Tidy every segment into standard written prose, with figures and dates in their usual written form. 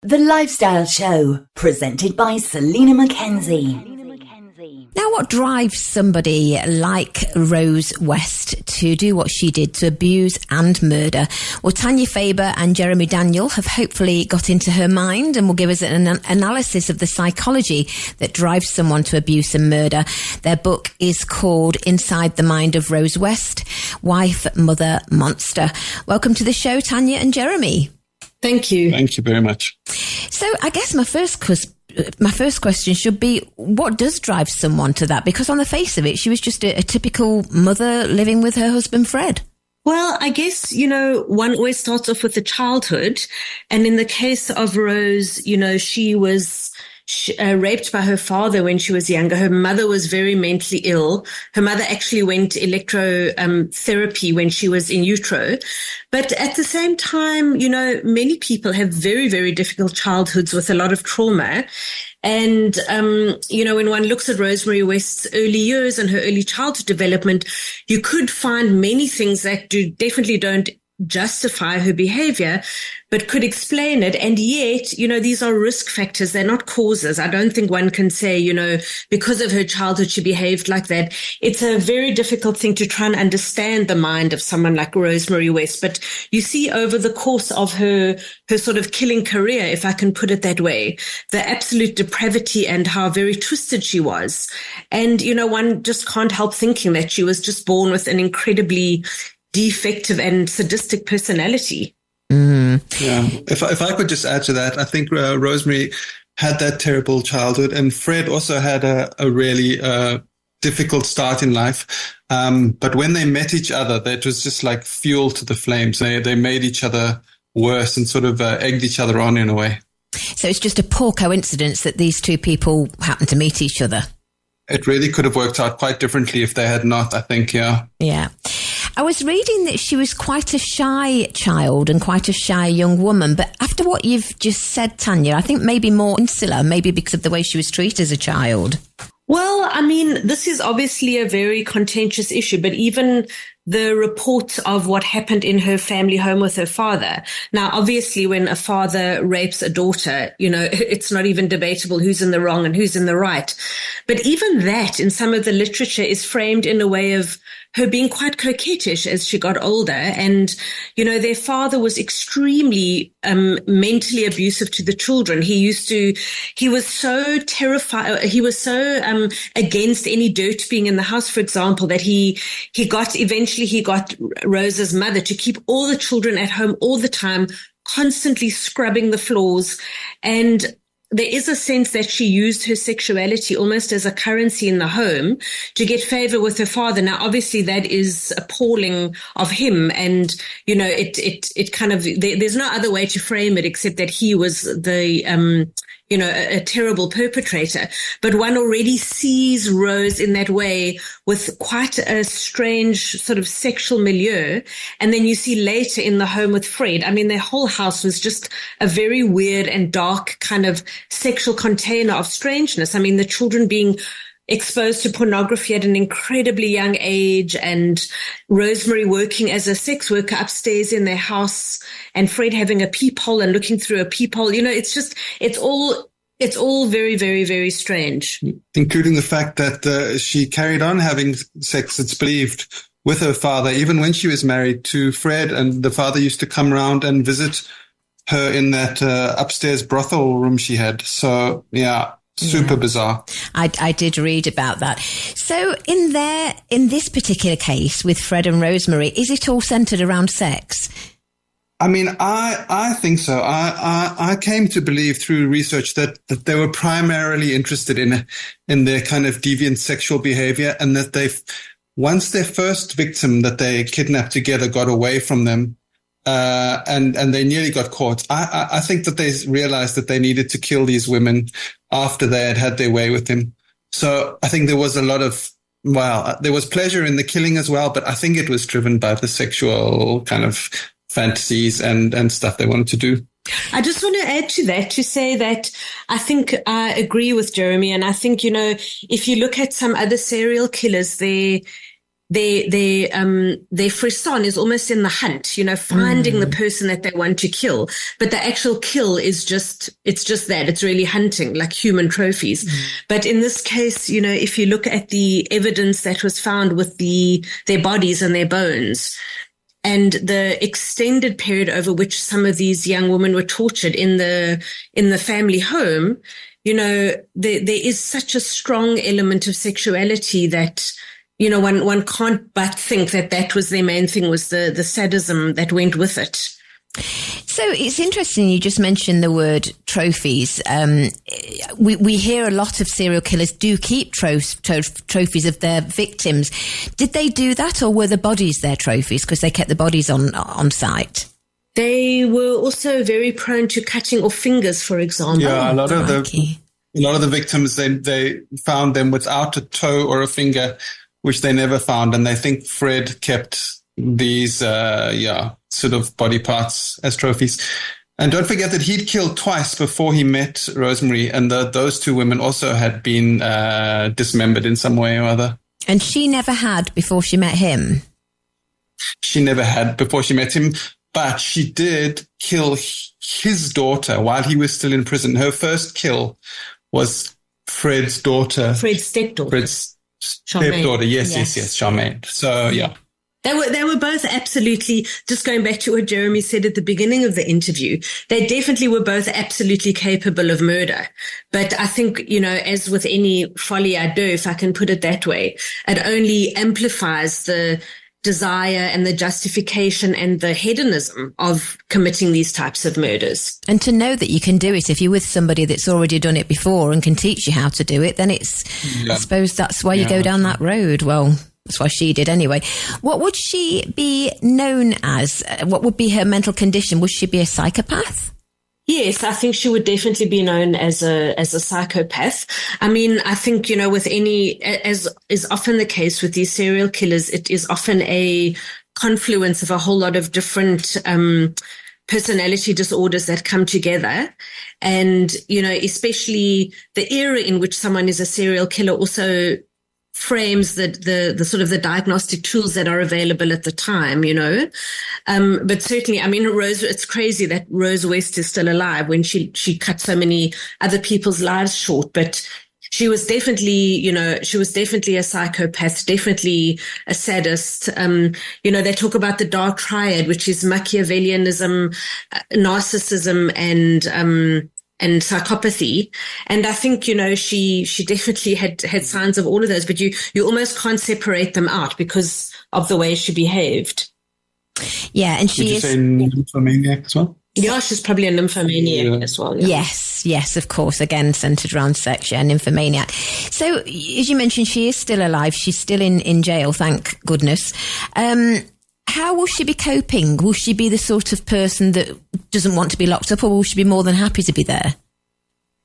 The Lifestyle Show, presented by Selina MacKenzie. Now, what drives somebody like Rose West to do what she did, to abuse and murder? Well, Tania Farber and Jeremy Daniel have hopefully got into her mind and will give us an analysis of the psychology that drives someone to abuse and murder. Their book is called Inside the Mind of Rose West, Wife, Mother, Monster. Welcome to the show, Tania and Jeremy. Thank you. Thank you very much. So I guess my first question should be, what does drive someone to that? Because on the face of it, she was just a typical mother living with her husband, Fred. Well, I guess, one always starts off with the childhood. And in the case of Rose, she was raped by her father when she was younger. Her mother was very mentally ill. Her mother actually went electrotherapy when she was in utero. But at the same time, many people have very, very difficult childhoods with a lot of trauma. And, when one looks at Rosemary West's early years and her early childhood development, you could find many things that definitely don't justify her behavior, but could explain it. And yet, these are risk factors. They're not causes. I don't think one can say, because of her childhood, she behaved like that. It's a very difficult thing to try and understand the mind of someone like Rosemary West. But you see over the course of her sort of killing career, if I can put it that way, the absolute depravity and how very twisted she was. And, one just can't help thinking that she was just born with an incredibly defective and sadistic personality. Yeah. If I could just add to that, I think Rosemary had that terrible childhood, and Fred also had a really difficult start in life. But when they met each other, that was just like fuel to the flames. They made each other worse and sort of egged each other on in a way. So it's just a poor coincidence that these two people happened to meet each other. It really could have worked out quite differently if they had not, I think, yeah. Yeah. I was reading that she was quite a shy child and quite a shy young woman, but after what you've just said, Tania, I think maybe more insular, maybe because of the way she was treated as a child. Well, this is obviously a very contentious issue, but even the reports of what happened in her family home with her father. Now, obviously, when a father rapes a daughter, it's not even debatable who's in the wrong and who's in the right. But even that in some of the literature is framed in a way of her being quite coquettish as she got older. And, their father was extremely mentally abusive to the children. He was so terrified. He was so against any dirt being in the house, for example, that he got Rose's mother to keep all the children at home all the time, constantly scrubbing the floors. And there is a sense that she used her sexuality almost as a currency in the home to get favor with her father. Now, obviously, that is appalling of him. And, it kind of, there's no other way to frame it except that he was a terrible perpetrator. But one already sees Rose in that way with quite a strange sort of sexual milieu. And then you see later in the home with Fred, their whole house was just a very weird and dark kind of sexual container of strangeness. The children being exposed to pornography at an incredibly young age, and Rosemary working as a sex worker upstairs in their house, and Fred having a peephole and looking through a peephole. It's all very, very, very strange. Including the fact that she carried on having sex, it's believed, with her father, even when she was married to Fred, and the father used to come around and visit her in that upstairs brothel room she had. So, yeah. Super bizarre. I did read about that. So in this particular case with Fred and Rosemary, is it all centered around sex? I think so. I came to believe through research that they were primarily interested in their kind of deviant sexual behavior, and that once their first victim that they kidnapped together got away from them, and they nearly got caught. I think that they realized that they needed to kill these women after they had their way with him. So I think there was there was pleasure in the killing as well, but I think it was driven by the sexual kind of fantasies and stuff they wanted to do. I just want to add to that to say that I think I agree with Jeremy. And I think, if you look at some other serial killers, their frisson is almost in the hunt, finding the person that they want to kill. But the actual kill is it's just that. It's really hunting, like human trophies. But in this case, if you look at the evidence that was found with their bodies and their bones, and the extended period over which some of these young women were tortured in the family home, there is such a strong element of sexuality that, one can't but think that was their main thing, was the sadism that went with it. So it's interesting you just mentioned the word trophies. We hear a lot of serial killers do keep trophies of their victims. Did they do that, or were the bodies their trophies because they kept the bodies on site? They were also very prone to cutting off fingers, for example. Yeah, a lot of the victims, they found them without a toe or a finger, which they never found. And they think Fred kept these, sort of body parts as trophies. And don't forget that he'd killed twice before he met Rosemary. And those two women also had been dismembered in some way or other. And she never had before she met him? She never had before she met him. But she did kill his daughter while he was still in prison. Her first kill was Fred's daughter. Fred's stepdaughter. Fred's stepdaughter. Yes, Charmaine. So, yeah. They were both absolutely, just going back to what Jeremy said at the beginning of the interview, they definitely were both absolutely capable of murder. But I think, as with any folie à deux, if I can put it that way, it only amplifies the desire and the justification and the hedonism of committing these types of murders. And to know that you can do it if you're with somebody that's already done it before and can teach you how to do it, then I suppose that's why you go down that road. Well, that's why she did anyway. What would she be known as? What would be her mental condition? Would she be a psychopath? Yes, I think she would definitely be known as a psychopath. I mean, I think, with as is often the case with these serial killers, it is often a confluence of a whole lot of different personality disorders that come together. And, especially the era in which someone is a serial killer also frames the sort of the diagnostic tools that are available at the time, but certainly, I mean, it's crazy that Rose West is still alive when she cut so many other people's lives short, but she was definitely, a psychopath, definitely a sadist. They talk about the dark triad, which is Machiavellianism, narcissism, and psychopathy. And I think, she definitely had signs of all of those, but you almost can't separate them out because of the way she behaved. Yeah. And she is. Would you say nymphomaniac as well? Yeah, she's probably a nymphomaniac as well. Yeah. Yes, of course. Again, centered around sex, nymphomaniac. So, as you mentioned, she is still alive. She's still in jail, thank goodness. How will she be coping? Will she be the sort of person that doesn't want to be locked up, or will she be more than happy to be there?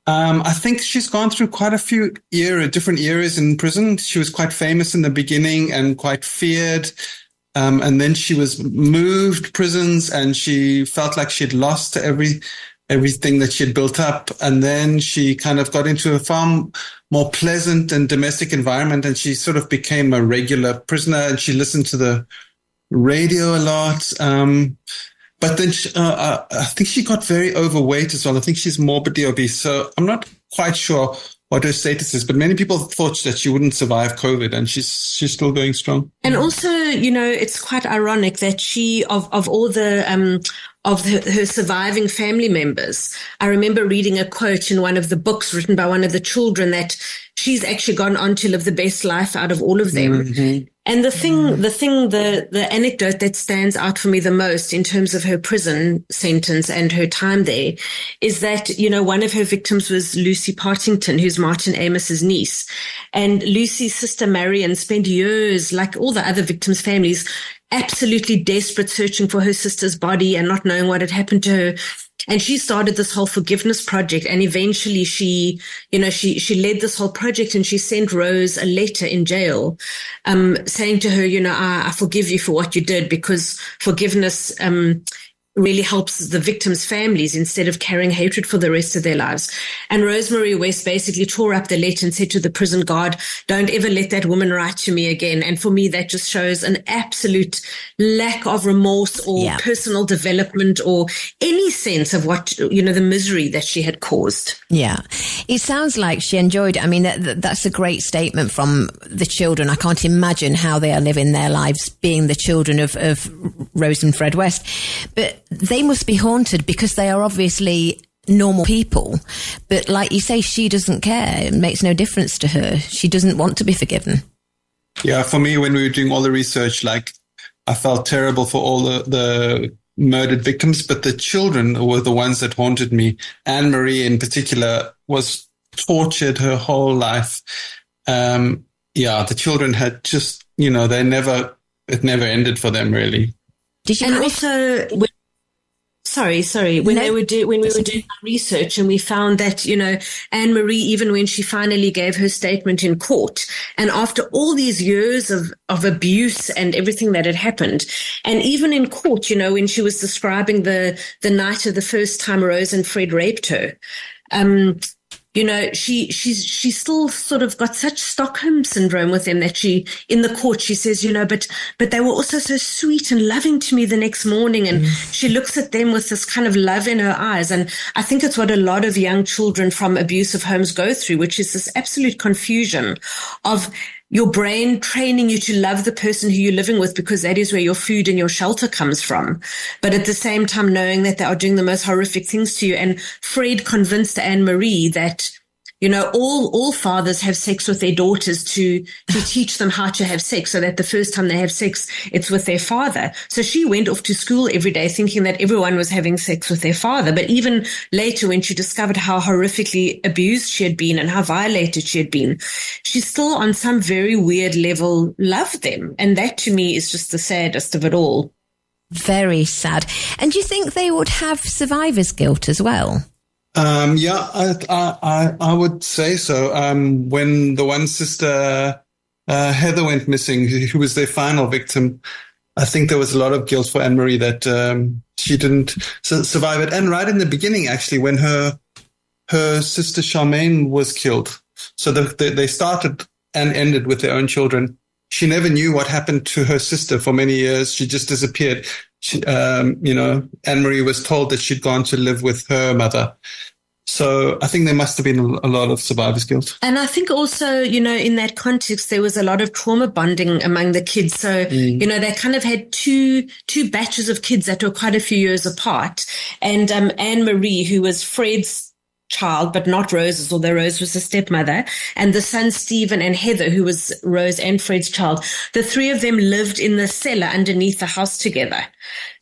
I think she's gone through quite a few different eras in prison. She was quite famous in the beginning and quite feared. And then she was moved prisons and she felt like she'd lost everything that she had built up. And then she kind of got into a far more pleasant and domestic environment, and she sort of became a regular prisoner, and she listened to the radio a lot. But then I think she got very overweight as well. I think she's morbidly obese. So I'm not quite sure what her status is, but many people thought that she wouldn't survive COVID, and she's still going strong. And also, it's quite ironic that she, of all the, her surviving family members, I remember reading a quote in one of the books written by one of the children that she's actually gone on to live the best life out of all of them. Mm-hmm. And the anecdote that stands out for me the most in terms of her prison sentence and her time there is that, one of her victims was Lucy Partington, who's Martin Amos's niece. And Lucy's sister Marion spent years, like all the other victims' families, absolutely desperate, searching for her sister's body and not knowing what had happened to her. And she started this whole forgiveness project, and eventually she led this whole project, and she sent Rose a letter in jail, saying to her, I forgive you for what you did, because forgiveness, really helps the victims' families instead of carrying hatred for the rest of their lives. And Rosemary West basically tore up the letter and said to the prison guard, don't ever let that woman write to me again. And for me, that just shows an absolute lack of remorse or personal development or any sense of what, the misery that she had caused. Yeah. It sounds like she enjoyed it. I mean, that's a great statement from the children. I can't imagine how they are living their lives being the children of Rose and Fred West. But they must be haunted because they are obviously normal people. But like you say, she doesn't care. It makes no difference to her. She doesn't want to be forgiven. Yeah, for me, when we were doing all the research, I felt terrible for all the murdered victims, but the children were the ones that haunted me. Anne-Marie in particular was tortured her whole life. The children had just, it never ended for them really. Did you? And also, when we were doing our research, and we found that, Anne-Marie, even when she finally gave her statement in court, and after all these years of abuse and everything that had happened, and even in court, when she was describing the night of the first time Rose and Fred raped her, she still sort of got such Stockholm syndrome with them that in the court, she says, but they were also so sweet and loving to me the next morning. And she looks at them with this kind of love in her eyes. And I think it's what a lot of young children from abusive homes go through, which is this absolute confusion of your brain training you to love the person who you're living with because that is where your food and your shelter comes from. But at the same time, knowing that they are doing the most horrific things to you. And Fred convinced Anne-Marie that, all fathers have sex with their daughters to teach them how to have sex so that the first time they have sex, it's with their father. So she went off to school every day thinking that everyone was having sex with their father. But even later, when she discovered how horrifically abused she had been and how violated she had been, she still on some very weird level loved them. And that to me is just the saddest of it all. Very sad. And do you think they would have survivor's guilt as well? I would say so. When the one sister, Heather, went missing, who was their final victim, I think there was a lot of guilt for Anne-Marie that she didn't survive it. And right in the beginning, actually, when her sister Charmaine was killed, so they started and ended with their own children. She never knew what happened to her sister for many years. She just disappeared. Anne-Marie was told that she'd gone to live with her mother. So I think there must have been a lot of survivor's guilt. And I think also, in that context, there was a lot of trauma bonding among the kids. So, they kind of had two batches of kids that were quite a few years apart. And Anne-Marie, who was Fred's child, but not Rose's, although Rose was a stepmother, and the son Stephen and Heather, who was Rose and Fred's child, the three of them lived in the cellar underneath the house together.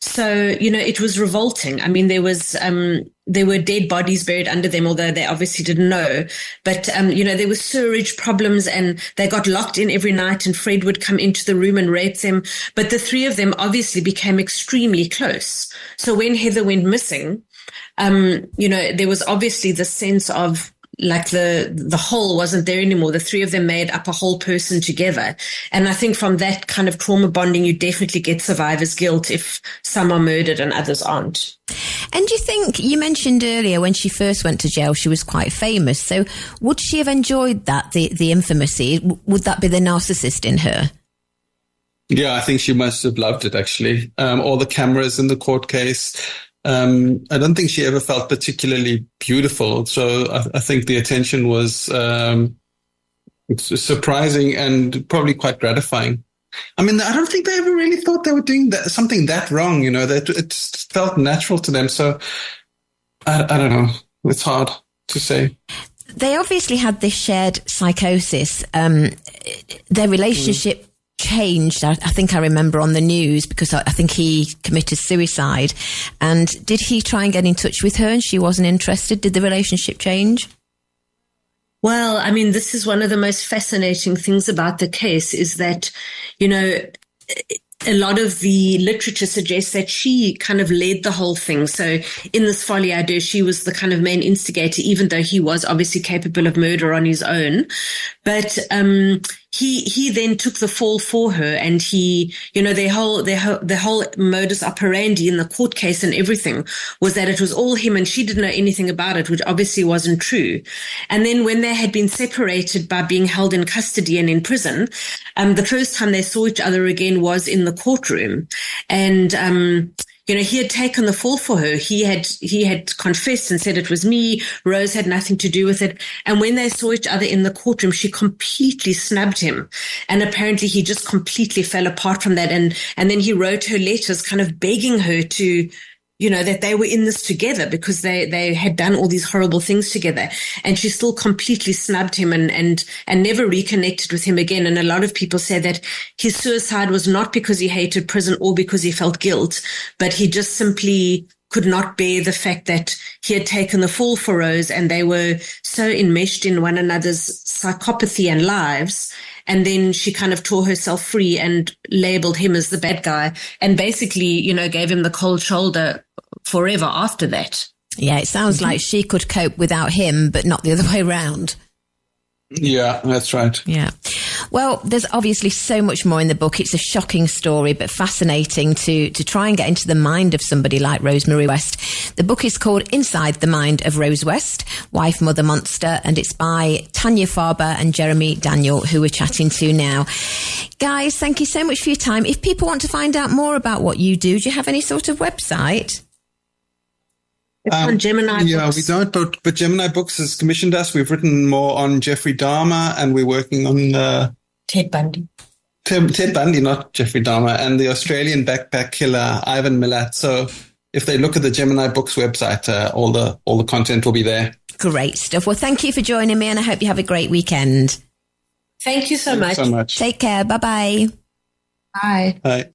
So, it was revolting. I mean, there were dead bodies buried under them, although they obviously didn't know. But, there were sewerage problems and they got locked in every night and Fred would come into the room and rape them. But the three of them obviously became extremely close. So when Heather went missing, there was obviously the sense of like the whole wasn't there anymore. The three of them made up a whole person together. And I think from that kind of trauma bonding, you definitely get survivor's guilt if some are murdered and others aren't. And do you think, you mentioned earlier when she first went to jail, she was quite famous. So would she have enjoyed that, the infamy? Would that be the narcissist in her? Yeah, I think she must have loved it, actually. All the cameras in the court case. I don't think she ever felt particularly beautiful. So I think the attention was surprising and probably quite gratifying. I mean, I don't think they ever really thought they were doing something that wrong, that it felt natural to them. So I don't know. It's hard to say. They obviously had this shared psychosis. Their relationship changed. I think I remember on the news because I think he committed suicide. And did he try and get in touch with her and she wasn't interested? Did the relationship change? Well, I mean, this is one of the most fascinating things about the case is that, a lot of the literature suggests that she kind of led the whole thing. So in this Folie à Deux, she was the kind of main instigator, even though he was obviously capable of murder on his own. But, he then took the fall for her, and he, the whole modus operandi in the court case and everything was that it was all him and she didn't know anything about it, which obviously wasn't true. And then when they had been separated by being held in custody and in prison, the first time they saw each other again was in the courtroom. And, he had taken the fall for her. He had confessed and said it was me. Rose had nothing to do with it. And when they saw each other in the courtroom, she completely snubbed him. And apparently he just completely fell apart from that. And then he wrote her letters kind of begging her to, that they were in this together because they had done all these horrible things together. And she still completely snubbed him and never reconnected with him again. And a lot of people say that his suicide was not because he hated prison or because he felt guilt, but he just simply could not bear the fact that he had taken the fall for Rose and they were so enmeshed in one another's psychopathy and lives. And then she kind of tore herself free and labeled him as the bad guy and basically, gave him the cold shoulder forever after that. Yeah, it sounds like she could cope without him, but not the other way around. Yeah, that's right. Yeah. Well, there's obviously so much more in the book. It's a shocking story, but fascinating to try and get into the mind of somebody like Rosemary West. The book is called Inside the Mind of Rose West, Wife, Mother, Monster, and it's by Tania Farber and Jeremy Daniel, who we're chatting to now. Guys, thank you so much for your time. If people want to find out more about what you do you have any sort of website? It's on Gemini Books. Yeah, we don't, but Gemini Books has commissioned us. We've written more on Jeffrey Dahmer, and we're working on Ted Bundy. Ted Bundy, not Jeffrey Dahmer, and the Australian backpack killer Ivan Milat. So if they look at the Gemini Books website, all the content will be there. Great stuff. Well, thank you for joining me, and I hope you have a great weekend. Thank you so much. Thanks so much. Take care. Bye-bye. Bye. Bye.